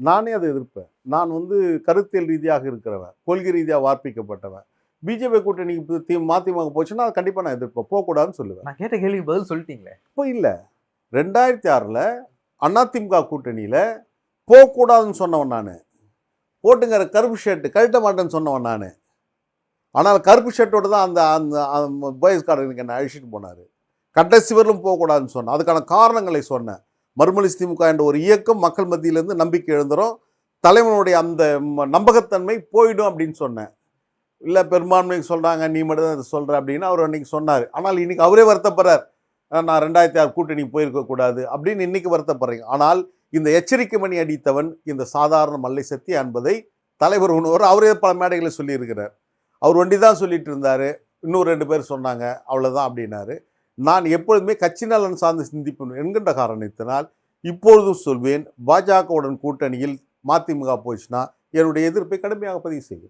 நானே அதை எதிர்ப்பேன். நான் கருத்தியல் ரீதியாக இருக்கிறவன், கொள்கை ரீதியாக வார்ப்பிக்கப்பட்டவன். பிஜேபி கூட்டணிக்கு மதிமுக போச்சுன்னா அது கண்டிப்பாக நான் எதிர்ப்பேன், போகக்கூடாதுன்னு சொல்லுவேன். நான் கேட்ட கேள்விக்கு பதில் சொல்லிட்டீங்களே. இப்போ இல்லை, 2006 அதிமுக கூட்டணியில் போகக்கூடாதுன்னு சொன்னவன் நான். போட்டுங்கிற கருப்பு ஷர்ட்டு கழட்ட மாட்டேன்னு சொன்னவன் நான். ஆனால் கருப்பு ஷர்ட்டோடு தான் அந்த அந்த பாய்ஸ் கார்டனுக்கு என்னை அழிச்சிட்டு போனார். கடைசி வரலும் போகக்கூடாதுன்னு சொன்னேன். அதுக்கான காரணங்களை சொன்னேன். மறுமலர்ச்சி திமுக என்ற ஒரு இயக்கம் மக்கள் மத்தியிலேருந்து நம்பிக்கை எழுந்துரும், தலைவனுடைய அந்த நம்பகத்தன்மை போயிடும் அப்படின்னு சொன்னேன். இல்லை பெரும்பான்மைக்கு சொல்கிறாங்க, நீ மட்டும் தான் அதை சொல்கிற அப்படின்னு அவர் அன்றைக்கி சொன்னார். ஆனால் இன்றைக்கி அவரே வருத்தப்படுறார், நான் 2006 கூட்டணி போயிருக்கக்கூடாது அப்படின்னு இன்றைக்கி வருத்தப்படுறீங்க. ஆனால் இந்த எச்சரிக்கை மணி அடித்தவன் இந்த சாதாரண மல்லை சத்தியா என்பதை தலைவர் உணவர் அவரே பல மேடைகளை சொல்லியிருக்கிறார். அவர் ஒண்டி தான் சொல்லிட்டு இருந்தார், இன்னும் 2 பேர் சொன்னாங்க, அவ்வளோதான் அப்படின்னாரு. நான் எப்பொழுதுமே கட்சி நலன் சார்ந்து சிந்திப்பேன் என்கின்ற காரணத்தினால் இப்பொழுதும் சொல்வேன், பாஜகவுடன் கூட்டணியில் மதிமுக போச்சுன்னா என்னுடைய எதிர்ப்பை கடுமையாக பதிவு செய்வேன்.